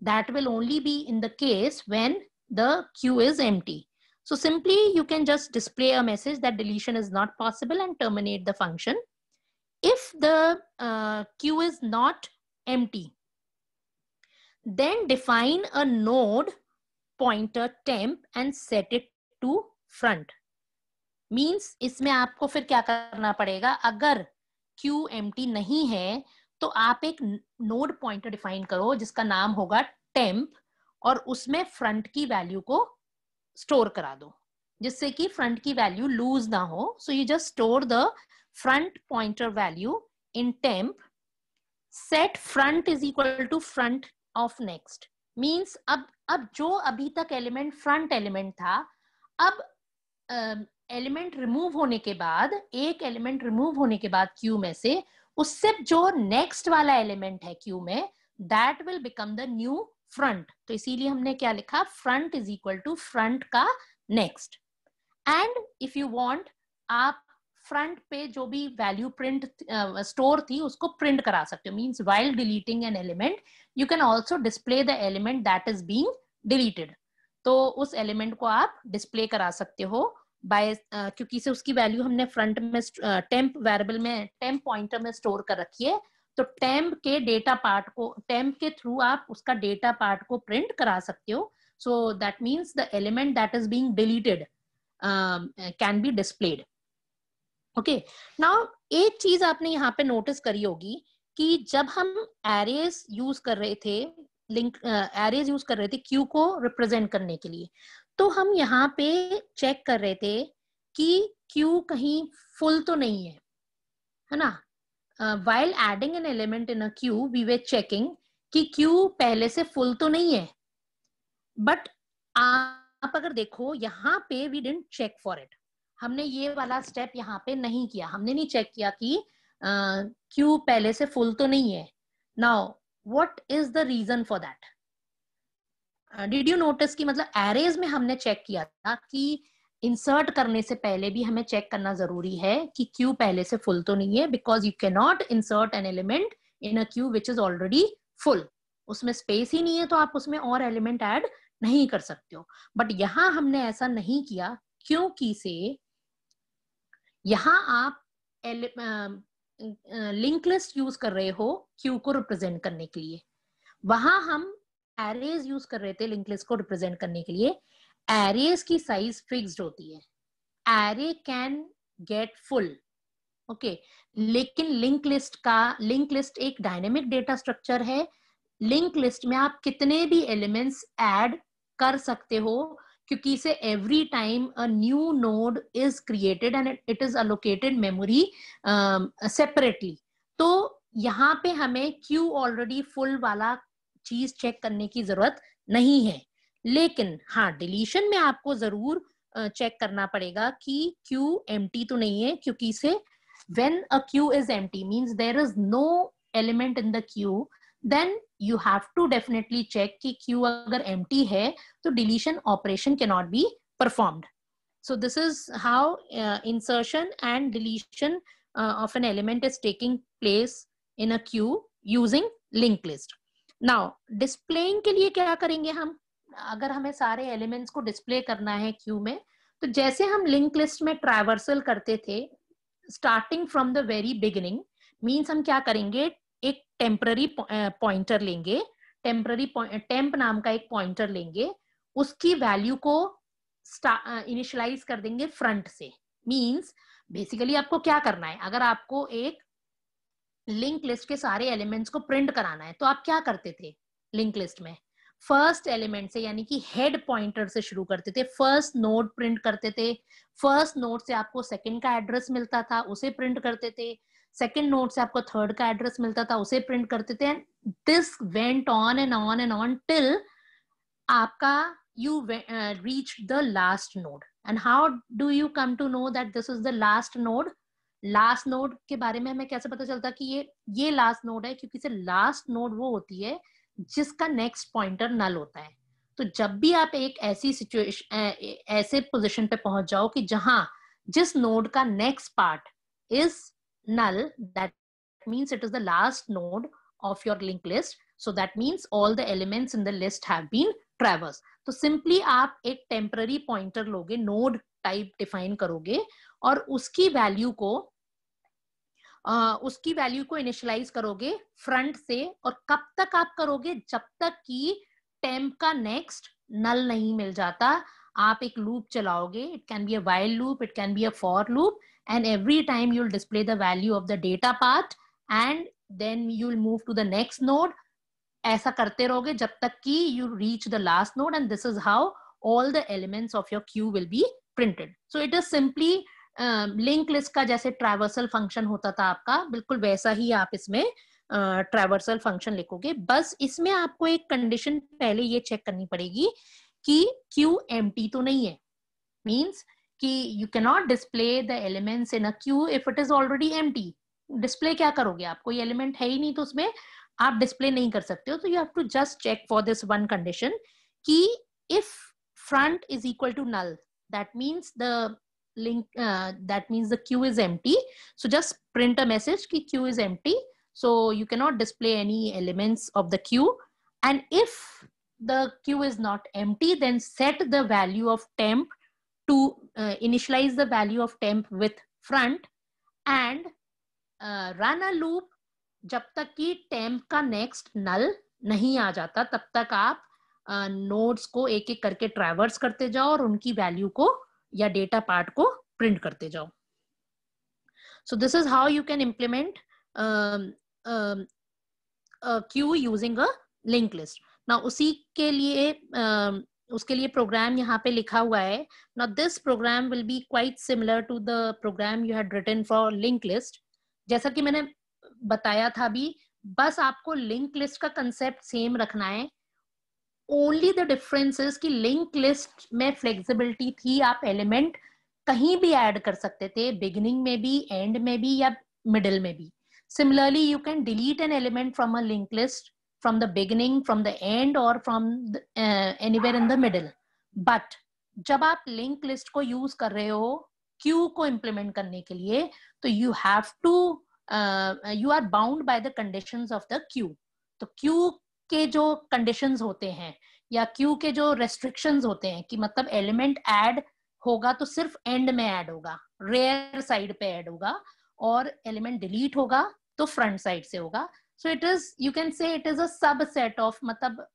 that will only be in the case when the queue is empty. So simply you can just display a message that deletion is not possible and terminate the function. If the queue is not empty, then define a node pointer temp and set it to front. Means इसमें आपको फिर क्या करना पड़ेगा? अगर queue empty नहीं है तो आप एक नोड पॉइंटर डिफाइन करो जिसका नाम होगा temp, और उसमें फ्रंट की वैल्यू को स्टोर करा दो जिससे कि फ्रंट की वैल्यू लूज ना हो. So you just store the front pointer value in temp. Set front is equal to front of next. Means अब जो अभी तक एलिमेंट फ्रंट एलिमेंट था, अब एलिमेंट रिमूव होने के बाद, एक एलिमेंट रिमूव होने के बाद क्यू में से, उससे जो नेक्स्ट वाला एलिमेंट है क्यू में, that will become the new front. तो इसीलिए हमने क्या लिखा? Front is equal to front का next. And if you want, आप फ्रंट पे जो भी वैल्यू प्रिंट स्टोर थी उसको प्रिंट करा सकते हो. Means while deleting an element you can also display the element that is being deleted. तो उस एलिमेंट को आप डिस्प्ले करा सकते हो बाय क्योंकि से उसकी वैल्यू हमने फ्रंट में टेम्प वेरिएबल में, टेम्प पॉइंटर में स्टोर कर रखी है. तो टेम्प के डेटा पार्ट को, टेम्प के थ्रू आप उसका डेटा पार्ट को प्रिंट करा सकते हो. So that means the element that is being deleted can be displayed. Okay, now एक चीज आपने यहाँ पे नोटिस करी होगी कि जब हम एरेज यूज कर रहे थे, लिंक एरेज यूज कर रहे थे क्यू को रिप्रेजेंट करने के लिए, तो हम यहाँ पे चेक कर रहे थे कि क्यू कहीं फुल तो नहीं है ना. While adding an element in a queue we were checking कि क्यू पहले से फुल तो नहीं है. बट आप अगर देखो यहाँ पे we didn't check for it. हमने ये वाला स्टेप यहाँ पे नहीं किया. हमने नहीं चेक किया कि क्यू पहले से फुल तो नहीं है. Now what is the reason for that? Did you notice कि मतलब एरेज में हमने चेक किया था कि इंसर्ट करने से पहले भी हमें चेक करना जरूरी है कि क्यू पहले से फुल तो नहीं है, because you can not insert an element in a Q which is already full. उसमें स्पेस ही नहीं है तो आप उसमें और एलिमेंट ऐड नहीं कर सकते हो. बट यहाँ हमने ऐसा नहीं किया क्योंकि से यहाँ आप लिंक लिस्ट यूज कर रहे हो क्यू को रिप्रेजेंट करने के लिए. वहां हम एरेज यूज कर रहे थे लिंक लिस्ट को रिप्रेजेंट करने के लिए. एरेज की साइज फिक्स्ड होती है. Array can get full, okay, लेकिन लिंक लिस्ट एक डायनेमिक डेटा स्ट्रक्चर है. लिंक लिस्ट में आप कितने भी एलिमेंट्स ऐड कर सकते हो, क्योंकि से every time a new node is created and it is allocated memory separately. तो यहाँ पे हमें क्यू ऑलरेडी फुल वाला चीज चेक करने की जरूरत नहीं है. लेकिन हाँ, डिलीशन में आपको जरूर चेक करना पड़ेगा कि क्यू एम्प्टी तो नहीं है, क्योंकि से when a queue is empty means there is no element in the queue, then you have to definitely check कि queue अगर empty है तो deletion operation cannot be performed. So this is how insertion and deletion of an element is taking place in a queue using linked list. Now displaying के लिए क्या करेंगे हम? अगर हमें सारे elements को display करना है queue में, तो जैसे हम linked list में traversal करते थे starting from the very beginning, means हम क्या करेंगे, एक temporary pointer लेंगे, temp नाम का एक pointer लेंगे, उसकी value को इनिशियलाइज कर देंगे फ्रंट से. मींस बेसिकली आपको क्या करना है, अगर आपको एक लिंक लिस्ट के सारे एलिमेंट्स को प्रिंट कराना है तो आप क्या करते थे लिंक लिस्ट में? फर्स्ट एलिमेंट से यानी कि हेड पॉइंटर से शुरू करते थे, फर्स्ट नोड प्रिंट करते थे, फर्स्ट नोड से आपको सेकंड का एड्रेस मिलता था उसे प्रिंट करते थे, सेकंड नोड से आपको थर्ड का एड्रेस मिलता था उसे प्रिंट करते थे. And this went on and on and on till आपका you reached the last node. And how do you come to know that this is the last node? Last node के बारे में हमें कैसे पता चलता कि ये last node है? क्योंकि से last node वो होती है जिसका next pointer null होता है. तो जब भी आप एक ऐसी सिचुएशन ऐसे पोजीशन पे पहुंच जाओ कि जहां जिस नोड का next part is null, that means it is the last node of your linked list. So that means all the elements in the list have been traversed. तो सिंपली आप एक टेम्पररी पॉइंटर लोगे, node type define करोगे और उसकी value को initialise करोगे front से. और कब तक आप करोगे? जब तक कि टेम्प का नेक्स्ट नल नहीं मिल जाता. आप एक लूप चलाओगे, it can be a while loop, it can be a for loop, and every time you will display the value of the data part and then you will move to the next node. ऐसा करते रहोगे जब तक कि you reach the last node, and this is how all the elements of your queue will be printed. So it is simply linked list का जैसे traversal function होता था आपका, बिल्कुल वैसा ही आप इसमें traversal function लिखोगे. बस इसमें आपको एक condition पहले ये check करनी पड़ेगी कि queue empty तो नहीं है. Means कि you cannot display the elements in a queue if it is already empty. Display क्या करोगे? आप कोई element है ही नहीं तो उसमें आप डिस्प्ले नहीं कर सकते हो. तो you have to just check for this one condition कि if front is equal to null, that means the link that means the queue is empty. So just print a message कि queue is empty, so you can not display any elements of the queue. And if the queue is not empty, then set the value of temp to initialise the value of temp with front end run a loop जब तक कि temp का next नल नहीं आ जाता. तब तक आप nodes को एक एक करके ट्रैवर्स करते जाओ और उनकी वैल्यू को या डेटा पार्ट को प्रिंट करते जाओ. So this is how you can implement queue using a link list. Now उसके लिए प्रोग्राम यहाँ पे लिखा हुआ है. Now this program will be quite similar to the program you had written for link list. जैसा कि मैंने बताया था भी, बस आपको लिंक लिस्ट का कंसेप्ट सेम रखना है. ओनली द डिफरेंस इज कि लिंक लिस्ट में फ्लेक्सिबिलिटी थी, आप एलिमेंट कहीं भी ऐड कर सकते थे, बिगिनिंग में भी, एंड में भी या मिडिल में भी. Similarly you can delete an element from a link list from the beginning, from the end और from anywhere in the middle. But जब आप लिंक लिस्ट को यूज कर रहे हो क्यू को इम्प्लीमेंट करने के लिए, तो you have to you are bound by the conditions of the queue. तो queue के जो conditions होते हैं या queue के जो restrictions होते हैं कि मतलब element add होगा तो सिर्फ end में add होगा, rear side पे add होगा, और element delete होगा तो front side से होगा. So it is, you can say it is a subset of, मतलब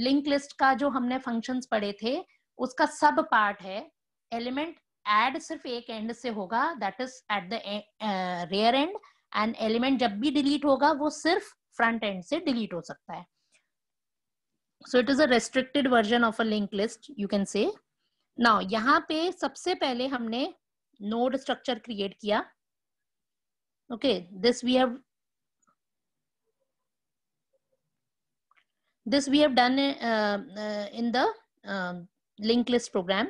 link list का जो हमने functions पढ़े थे उसका sub part है. element एड सिर्फ एक एंड से होगा, that is at the rear end, and element जब भी डिलीट होगा वो सिर्फ फ्रंट एंड से डिलीट हो सकता है. So it is a restricted version of a link list, you can say. Now यहाँ पे सबसे पहले हमने नोड स्ट्रक्चर क्रिएट किया. Okay, this we have done in the link list program.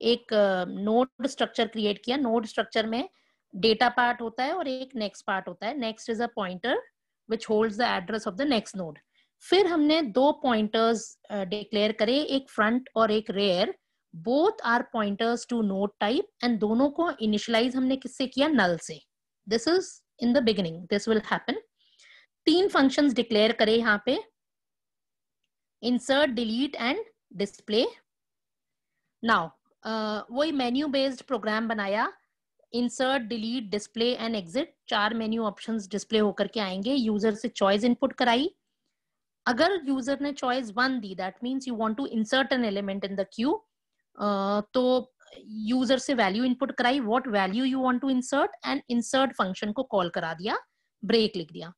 एक नोड स्ट्रक्चर क्रिएट किया. नोड स्ट्रक्चर में data part होता है और एक नेक्स्ट पार्ट होता है. Next is a pointer which holds the address of the next node. फिर हमने दो pointers declare करे, एक front और एक rear. Both are pointers to node type and दोनों को initialize हमने किससे किया? null से. This is in the beginning. This will happen. तीन functions declare करे यहाँ पे, insert, delete and display. Now वही menu based program बनाया, insert, delete, display and exit, चार मेन्यू ऑप्शंस डिस्प्ले होकर के आएंगे. यूजर से चॉइस इनपुट कराई. अगर यूजर ने चॉइस 1 दी, that means you want to insert an element in the queue, तो यूजर से वैल्यू इनपुट कराई, what value you want to insert, and insert function को कॉल करा दिया, ब्रेक लिख दिया.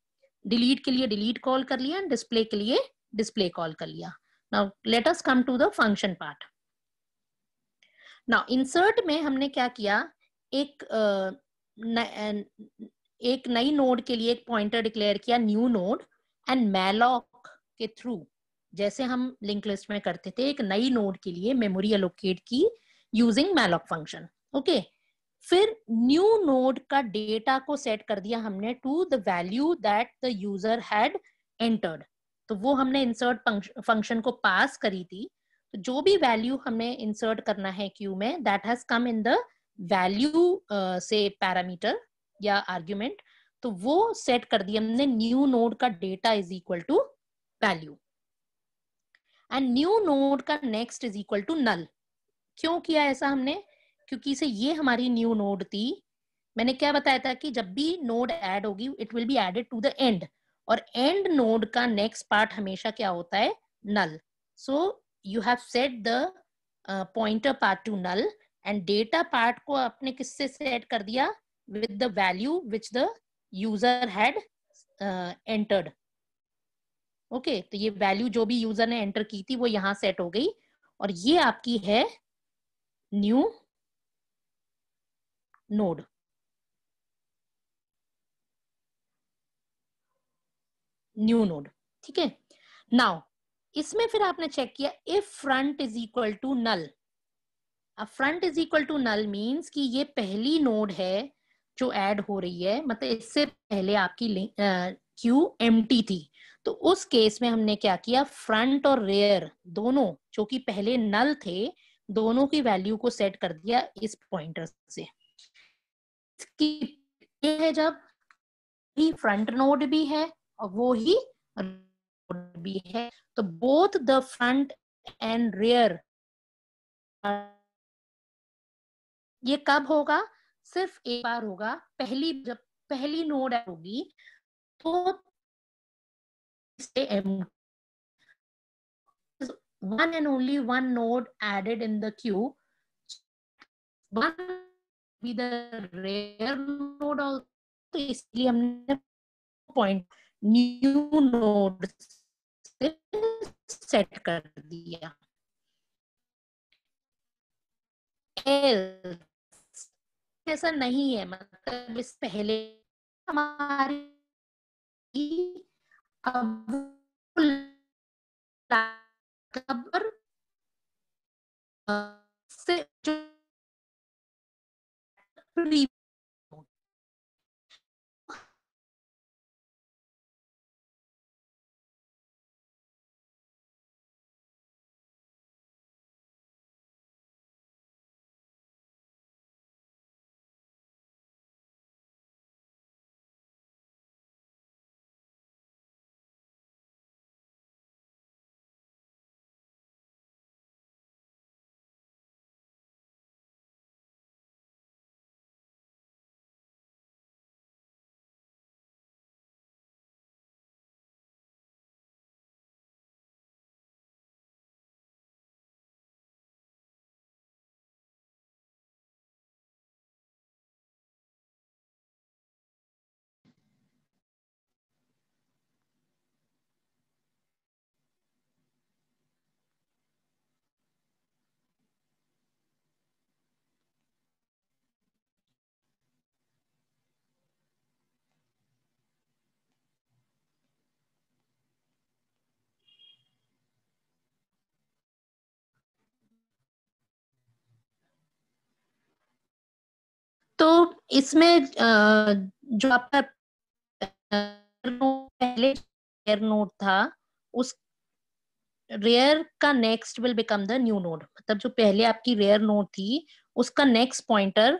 डिलीट के लिए डिलीट कॉल कर लिया, एंड डिस्प्ले के लिए डिस्प्ले कॉल कर लिया. Now let us come to the function part. Now insert में हमने क्या किया, एक नई नोड के लिए एक पॉइंटर डिक्लेयर किया, न्यू नोड, एंड मैलॉक के थ्रू, जैसे हम लिंक लिस्ट में करते थे, एक नई नोड के लिए मेमोरी एलोकेट की यूजिंग मैलॉक फंक्शन. ओके, फिर न्यू नोड का डेटा को सेट कर दिया हमने to the value that the user had entered. तो वो हमने इंसर्ट फंक्शन को पास करी थी. तो जो भी वैल्यू हमें इंसर्ट करना है क्यू में, that has come in the value से पैरामीटर या आर्ग्यूमेंट, तो वो सेट कर दिया हमने, न्यू नोड का data is equal to value, and new node का next is equal to null. क्यों किया ऐसा हमने? क्योंकि से ये हमारी न्यू नोड थी. मैंने क्या बताया था कि जब भी नोड ऐड होगी, it will be added to the end, और एंड नोड का नेक्स्ट पार्ट हमेशा क्या होता है? Null. So you have set the pointer part to null, and data part को आपने किससे सेट कर दिया? With the value which the user had entered. Okay, तो ये वैल्यू जो भी यूजर ने एंटर की थी वो यहां सेट हो गई, और ये आपकी है न्यू नोड. न्यू नोड, ठीक है. नाउ इसमें फिर आपने चेक किया, if front is equal to null. अब front is equal to null means कि ये पहली नोड है जो ऐड हो रही है, मतलब इससे पहले आपकी क्यू एम्प्टी थी. तो उस केस में हमने क्या किया, फ्रंट और रेयर दोनों जो कि पहले नल थे, दोनों की वैल्यू को सेट कर दिया इस पॉइंटर से. ये है जब ही फ्रंट नोड भी है और वो ही नोड भी है, तो both the front and rear. ये कब होगा? सिर्फ एक बार होगा, जब पहली नोड होगी तो one and only one node added in the queue. One be the rare node also, तो इसलिए हमने पॉइंट न्यू नोड से सेट कर दिया. ऐसा नहीं है, मतलब इस पहले हमारी खबर से जो तो इसमें जो आपका पहले रेयर नोड था, उस रेयर का next will become the new node. मतलब जो पहले आपकी रेयर नोड थी उसका नेक्स्ट पॉइंटर,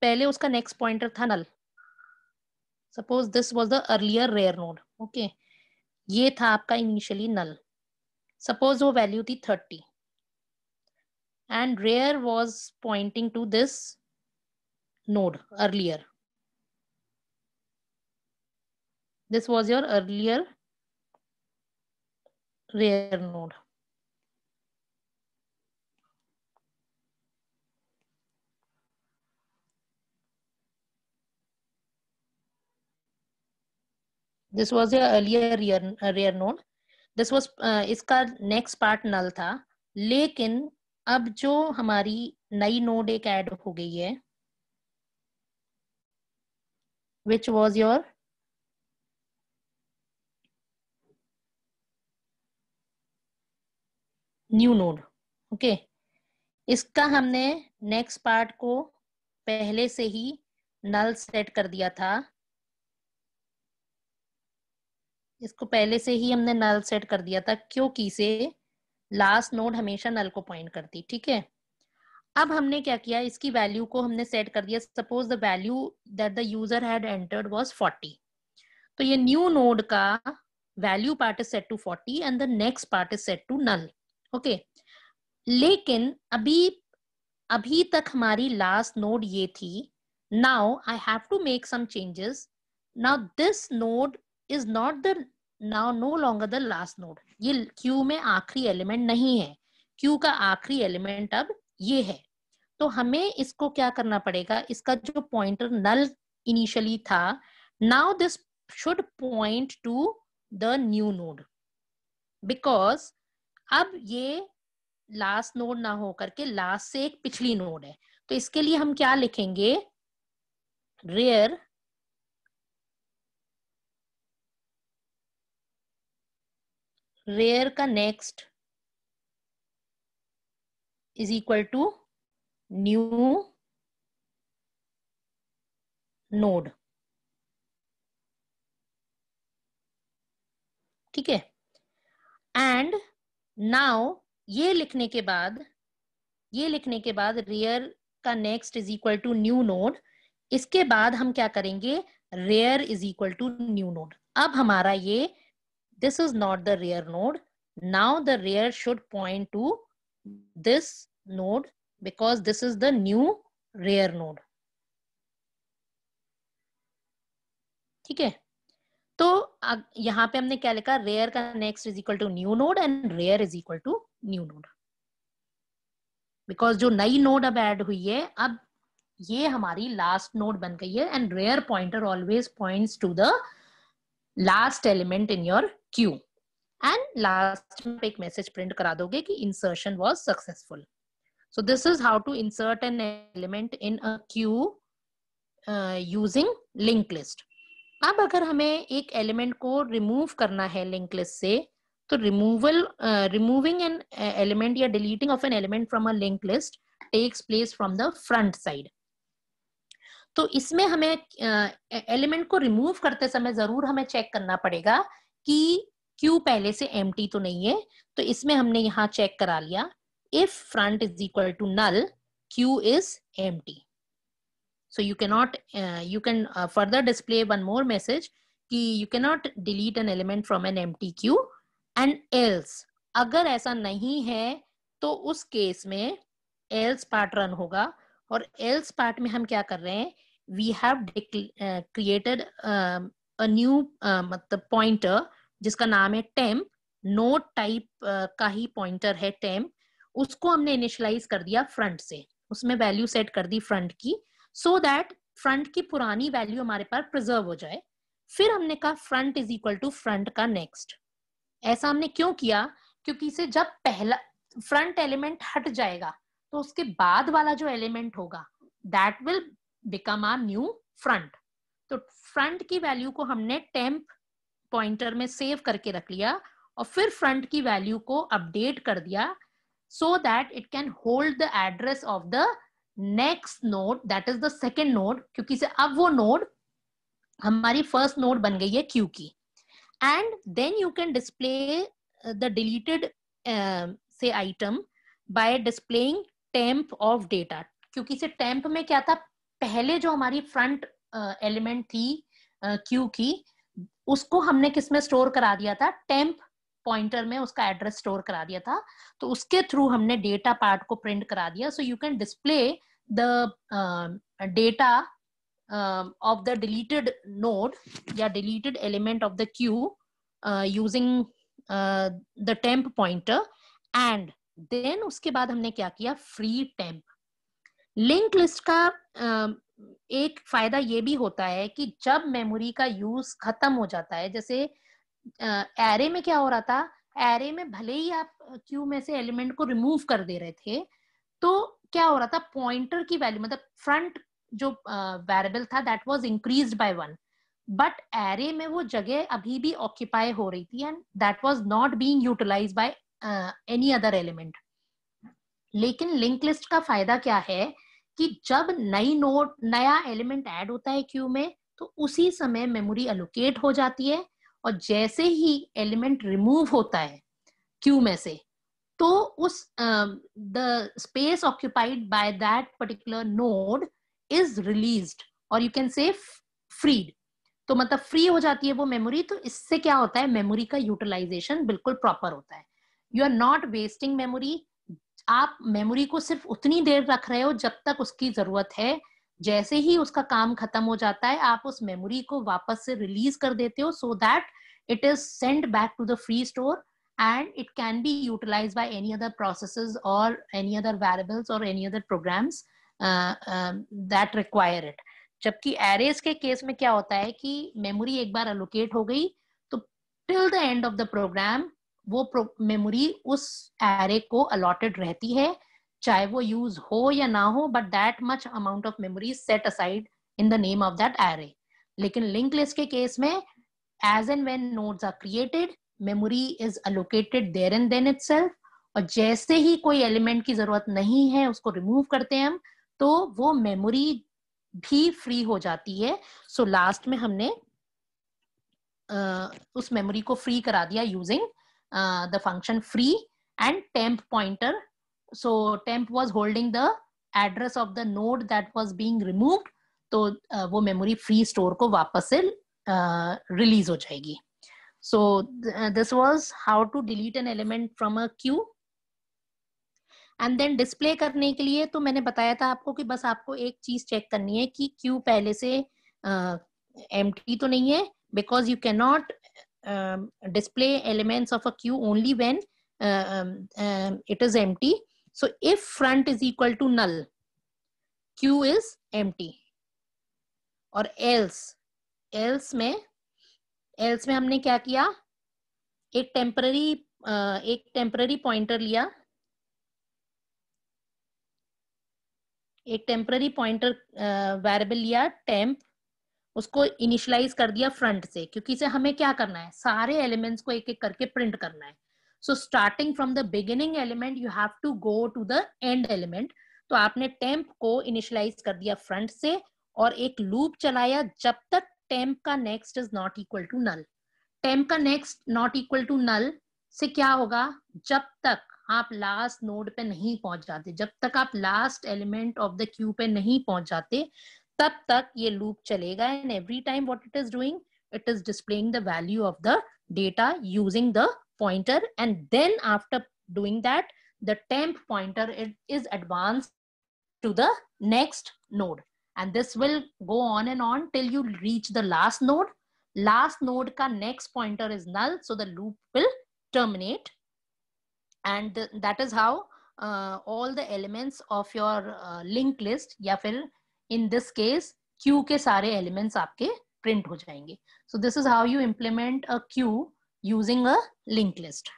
पहले उसका नेक्स्ट पॉइंटर था null. Suppose this was the earlier rear node, okay, ये था आपका इनिशियली नल। सपोज वो वैल्यू थी 30 and rear was pointing to this node earlier. This was your earlier rare node. This was your earlier rare node. This was इसका next part null था, लेकिन अब जो हमारी नई नोड एक ऐड हो गई है, which was your new node, okay. इसका हमने नेक्स्ट पार्ट को पहले से ही नल सेट कर दिया था, इसको पहले से ही हमने नल सेट कर दिया था क्योंकि से लास्ट नोड हमेशा नल को पॉइंट करती, ठीक है। अब हमने क्या किया, इसकी वैल्यू को हमने सेट कर दिया। Suppose the value that the user had entered was 40, तो ये न्यू नोड का value part is set to 40 and the next part is set to null, okay. लेकिन अभी तक हमारी लास्ट नोड ये थी। Now I have to make some changes. Now this node is not the now no longer the last node. ये queue में आखिरी element नहीं है, क्यू का आखिरी एलिमेंट अब ये है। तो हमें इसको क्या करना पड़ेगा, इसका जो पॉइंटर नल इनिशियली था, now this should point to the new node, because अब ये लास्ट नोड ना हो करके लास्ट से एक पिछली नोड है। तो इसके लिए हम क्या लिखेंगे, रेयर रेयर का next is equal to new node, ठीक है। एंड नाउ ये लिखने के बाद रेयर का next is equal to new node. इसके बाद हम क्या करेंगे, rear is equal to new node. अब हमारा ये this is not the rear node. Now the rear should point to this node because this is the new rear node, ठीक है। तो यहां पे हमने क्या लिखा, रेयर का next is equal to new node and rear is equal to new node, because जो नई नोड अब ऐड हुई है, अब ये हमारी लास्ट नोड बन गई है and rear pointer always points to the last element in your queue. And last में एक मैसेज प्रिंट करा दोगे कि insertion was successful. So this is how to insert an element in a queue using link list. अब अगर हमें एक element को रिमूव करना है लिंक लिस्ट से, तो रिमूविंग एन एलिमेंट या deleting of an element from a link list takes place from the front side. तो इसमें हमें एलिमेंट को रिमूव करते समय जरूर हमें चेक करना पड़ेगा कि क्यू पहले से एम्प्टी तो नहीं है। तो इसमें हमने यहाँ चेक करा लिया, if front is equal to null, queue is empty. So you cannot, you can further display one more message कि you cannot delete an element from an empty queue and else। अगर ऐसा नहीं है तो उस case में else part run होगा। और else part में हम क्या कर रहे हैं, we have created a new मतलब pointer जिसका नाम है temp, नोट टाइप का ही पॉइंटर है temp। उसको हमने इनिशियलाइज कर दिया फ्रंट से, उसमें वैल्यू सेट कर दी फ्रंट की, सो दैट फ्रंट की पुरानी वैल्यू हमारे पास प्रिजर्व हो जाए। फिर हमने कहा front is equal to front का नेक्स्ट। ऐसा हमने क्यों किया, क्योंकि से जब पहला फ्रंट एलिमेंट हट जाएगा तो उसके बाद वाला जो एलिमेंट होगा that will become our new front. तो फ्रंट की वैल्यू को हमने टेम्प पॉइंटर में सेव करके रख लिया और फिर फ्रंट की वैल्यू को अपडेट कर दिया सो that it can hold the address of the next node, that is the second node. क्योंकि से अब वो नोड हमारी फर्स्ट नोड बन गई है क्यू की, and then you can display the deleted से item by displaying temp of data. क्योंकि से टेम्प में क्या था, पहले जो हमारी फ्रंट एलिमेंट थी क्यू की, उसको हमने किस में स्टोर करा दिया था, टेम्प पॉइंटर में उसका एड्रेस स्टोर करा दिया था, तो उसके थ्रू हमने डेटा पार्ट को प्रिंट करा दिया। सो you can display the data of the deleted node या deleted element of the queue using the temp pointer, and then उसके बाद हमने क्या किया, free temp। लिंक लिस्ट का एक फायदा ये भी होता है कि जब मेमोरी का यूज खत्म हो जाता है, जैसे एरे में क्या हो रहा था, एरे में भले ही आप क्यू में से एलिमेंट को रिमूव कर दे रहे थे, तो क्या हो रहा था, पॉइंटर की वैल्यू मतलब फ्रंट जो वेरिएबल था that was increased by 1, but array में वो जगह अभी भी ऑक्यूपाई हो रही थी and that was not being utilised by any other element. लेकिन लिंक लिस्ट का फायदा क्या है कि जब नई नोड नया एलिमेंट ऐड होता है क्यू में, तो उसी समय मेमोरी एलोकेट हो जाती है, और जैसे ही एलिमेंट रिमूव होता है क्यू में से, तो उस the space occupied by that particular node is released, और यू कैन से फ्रीड। तो मतलब फ्री हो जाती है वो मेमोरी। तो इससे क्या होता है, मेमोरी का यूटिलाइजेशन बिल्कुल प्रॉपर होता है। You are not wasting memory. आप मेमोरी को सिर्फ उतनी देर रख रहे हो जब तक उसकी जरूरत है। जैसे ही उसका काम खत्म हो जाता है, आप उस मेमोरी को वापस से रिलीज कर देते हो, so that it is send back to the free store and it can be utilized by any other processes or any other variables or any other programs that require it। जबकि arrays के case में क्या होता है कि memory एक बार allocate हो गई तो till the end of the program वो मेमोरी उस array को allotted रहती है, चाहे वो यूज हो या ना हो, but that much amount of memory is set aside in the name of that array। लेकिन linked list के केस में as and when nodes are created, memory is allocated there and then itself, और जैसे ही कोई element की जरूरत नहीं है उसको रिमूव करते हैं हम, तो वो मेमोरी भी फ्री हो जाती है। सो लास्ट में हमने उस मेमोरी को फ्री करा दिया using the function free and temp pointer. So temp was holding the address of the node that was being removed, तो वो मेमोरी फ्री स्टोर को वापस से रिलीज हो जाएगी। So this was how to delete an element from a queue। and then display करने के लिए तो मैंने बताया था आपको कि बस आपको एक चीज चेक करनी है कि queue पहले से empty तो नहीं है, because you cannot display elements of a queue only when it is empty। so if front is equal to null, queue is empty, और else में हमने क्या किया, एक टेम्पररी पॉइंटर लिया, एक टेम्पररी पॉइंटर वेरिएबल लिया टेम्प, उसको इनिशियलाइज कर दिया फ्रंट से, क्योंकि इसे हमें क्या करना है, सारे एलिमेंट्स को एक एक करके प्रिंट करना है। So starting from the beginning element you have to go to the end element. तो आपने टेम्प को इनिशियलाइज कर दिया फ्रंट से, और एक लूप चलाया जब तक टेम्प का next is not equal to null. Temp का next not equal to null से क्या होगा, जब तक आप लास्ट नोड पे नहीं पहुंच जाते, जब तक आप last element of the queue पे नहीं पहुंच जाते, तब तक ये लूप चलेगा। And every time what it is doing, it is displaying the value of the data using the pointer, and then after doing that the temp pointer is advanced to the next node, and this will go on and on till you reach the last node। last node ka next pointer is null, so the loop will terminate, and that is how all the elements of your linked list या फिर in this case queue के सारे elements आपके print हो जाएंगे। so this is how you implement a queue using a linked list।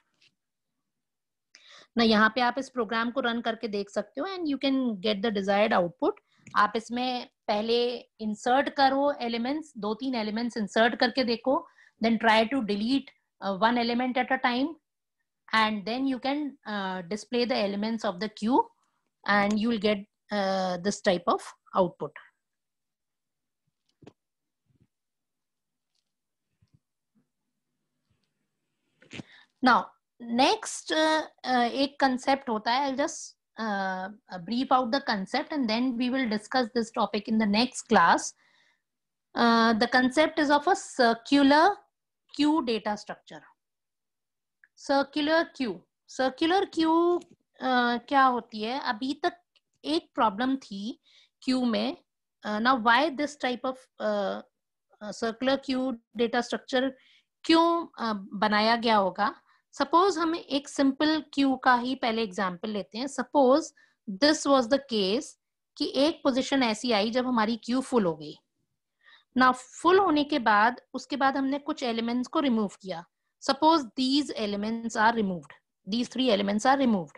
ना यहाँ पे आप इस प्रोग्राम को रन करके देख सकते हो and you can get the desired output. आप इसमें पहले इंसर्ट करो एलिमेंट्स, 2-3 एलिमेंट्स इंसर्ट करके देखो, then try to delete one element at a time, and then you can display the elements of the queue and you will get this type of output। Now next एक concept होता है, I just brief out the concept and then we will discuss this topic in the next class. The concept is of a circular queue data structure. Circular queue क्या होती है? अभी तक एक problem थी क्यू में. Now why this type of circular queue data structure क्यों बनाया गया होगा? सपोज हम एक सिंपल क्यू का ही पहले एग्जाम्पल लेते हैं. Suppose this was the case कि एक पोजीशन ऐसी आई जब हमारी क्यू फुल हो गई. ना फुल होने के बाद उसके बाद हमने कुछ एलिमेंट्स को रिमूव किया. Suppose these elements are removed, these 3 elements are removed.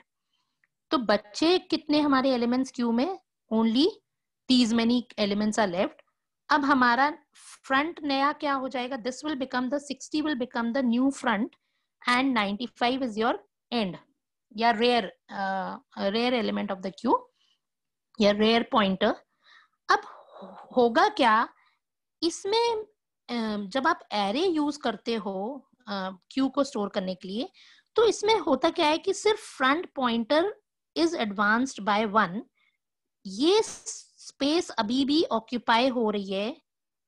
तो बच्चे कितने हमारे एलिमेंट्स क्यू में? Only these many elements are left. अब हमारा फ्रंट नया क्या हो जाएगा? This will become the 60 will become the new front and 95 is your end या rare element of the queue या rare pointer. अब होगा क्या इसमें? जब आप array यूज करते हो क्यू को स्टोर करने के लिए, तो इसमें होता क्या है कि सिर्फ front pointer is advanced by 1. ये स्पेस अभी भी ऑक्यूपाई हो रही है,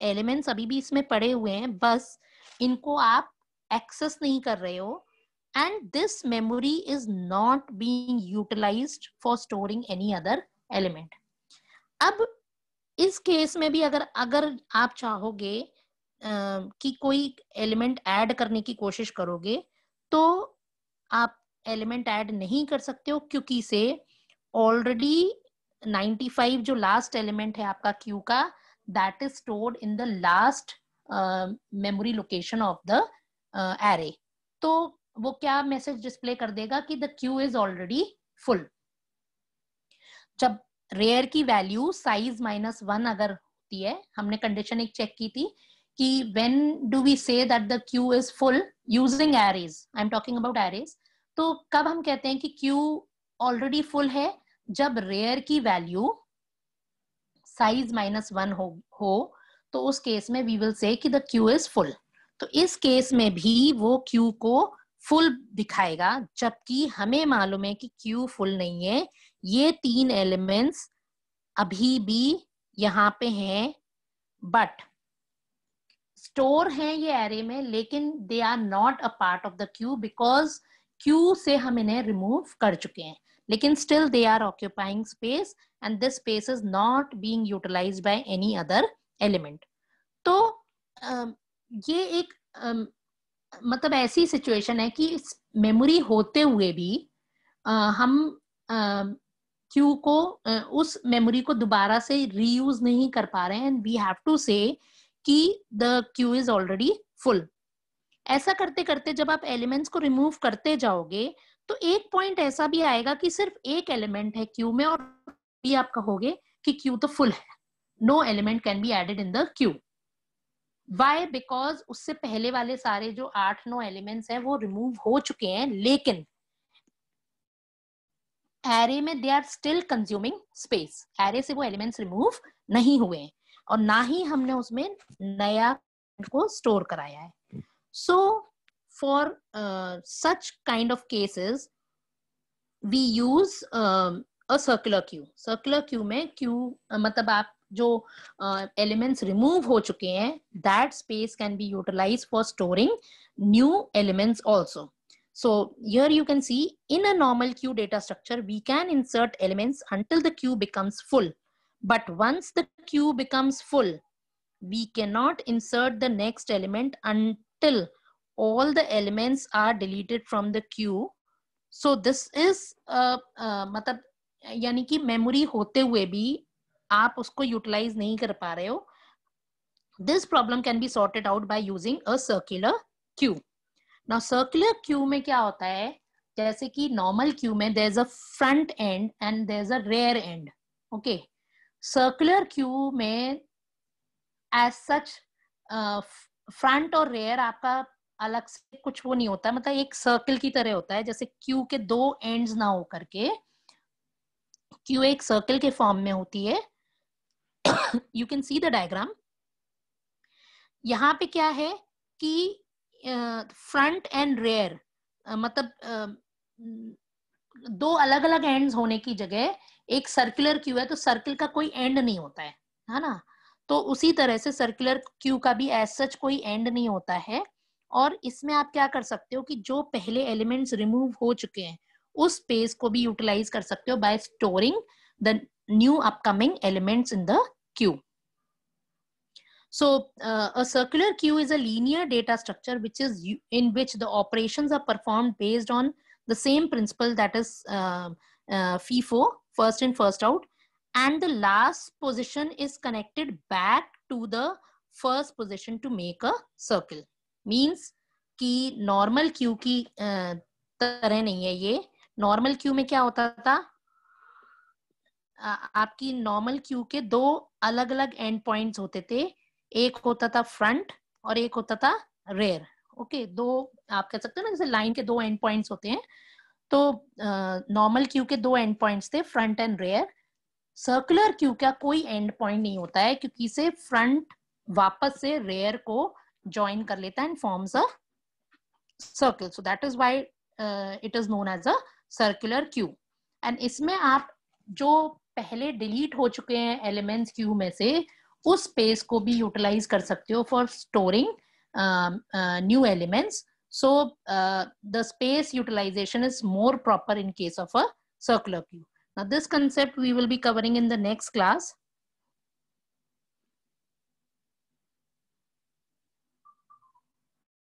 एलिमेंट्स अभी भी इसमें पड़े हुए हैं, बस इनको आप एक्सेस नहीं कर रहे हो. And this memory is not being utilised for storing any other element. अब इस केस में भी अगर आप चाहोगे कि कोई एलिमेंट ऐड करने की कोशिश करोगे, तो आप एलिमेंट ऐड नहीं कर सकते हो, क्योंकि से ऑलरेडी 95 जो लास्ट एलिमेंट है आपका क्यू का, that is stored in the last memory location of the array. तो वो क्या मैसेज डिस्प्ले कर देगा कि the queue is already full. जब रेयर की वैल्यू साइज -1 अगर होती है, हमने कंडीशन एक चेक की थी कि when do we say that the queue is full using arrays, I am talking about arrays. तो कब हम कहते हैं कि क्यू ऑलरेडी फुल है? जब रेयर की वैल्यू साइज -1 हो तो उस केस में वी विल से कि द क्यू इज फुल. तो इस केस में भी वो क्यू को फुल दिखाएगा, जबकि हमें मालूम है कि क्यू फुल नहीं है. ये 3 एलिमेंट्स अभी भी यहाँ पे हैं, बट स्टोर हैं ये एरे में, लेकिन they are not a part of the queue because queue से हम इन्हें रिमूव कर चुके हैं. लेकिन still they are occupying space and this space is not being utilised by any other element. तो ये एक मतलब ऐसी सिचुएशन है कि मेमोरी होते हुए भी हम क्यू को उस मेमोरी को दोबारा से रीयूज नहीं कर पा रहे हैं. एंड वी हैव टू से कि the queue is already full. ऐसा करते करते जब आप एलिमेंट्स को रिमूव करते जाओगे, तो एक पॉइंट ऐसा भी आएगा कि सिर्फ एक एलिमेंट है क्यू में और भी आप कहोगे कि क्यू तो फुल है, no element can be added in the queue. Why? Because उससे पहले वाले सारे जो 8-9 एलिमेंट्स हैं वो रिमूव हो चुके हैं, लेकिन एरे में they are still consuming space. Array से वो एलिमेंट्स रिमूव नहीं हुए हैं और ना ही हमने उसमें नया को स्टोर कराया है. So for such kind of cases we use a circular queue. Circular queue में क्यू मतलब आप जो एलिमेंट्स रिमूव हो चुके हैं, that space can be utilised for storing new elements also. So here you can see in a normal queue data structure, we can insert elements until the queue becomes full. But once the queue becomes full, we cannot insert the next element until all the elements are deleted from the queue. So this is मतलब यानी कि memory होते हुए भी आप उसको utilise नहीं कर पा रहे हो. This problem can be sorted out by using a circular queue. Now circular queue में क्या होता है? जैसे कि नॉर्मल क्यू में there is a front end and there is a rear end. Okay. Circular queue में as such फ्रंट और rare आपका अलग से कुछ वो नहीं होता, मतलब एक सर्कल की तरह होता है. जैसे क्यू के 2 एंड्स ना हो करके क्यू एक सर्कल के फॉर्म में होती है. You can see the diagram. यहाँ पे क्या है कि फ्रंट एंड रेयर मतलब दो अलग अलग एंड्स होने की जगह एक सर्कुलर क्यू है तो सर्कल का कोई एंड नहीं होता है ना। तो उसी तरह से सर्कुलर क्यू का भी एज सच कोई एंड नहीं होता है। और इसमें आप क्या कर सकते हो कि जो पहले एलिमेंट्स रिमूव हो चुके हैं उस स्पेस को भी यूटिलाइज कर सकते हो bye storing the new upcoming elements in the queue. So a circular queue is a linear data structure which is in which the operations are performed based on the same principle, that is FIFO, first in first out, and the last position is connected back to the first position to make a circle. Means कि normal queue की तरह नहीं है ये। normal queue में क्या होता था, आपकी नॉर्मल क्यू के दो अलग अलग एंड पॉइंट्स होते थे, एक होता था फ्रंट और एक होता था रेयर। ओके, दो आप कह सकते हो ना, जैसे लाइन के दो एंड पॉइंट्स होते हैं, तो नॉर्मल क्यू के दो एंड पॉइंट्स थे, front and rear. Circular queue का कोई एंड पॉइंट नहीं होता है क्योंकि इसे फ्रंट वापस से रेयर को ज्वाइन कर लेता है and forms a circle. So that is why it is known as a circular queue. And इसमें आप जो पहले डिलीट हो चुके हैं एलिमेंट्स क्यू में से उस स्पेस को भी यूटिलाइज कर सकते हो for storing new elements. So the space utilization is more proper in case of a circular queue. Now this concept we will be covering in the next class.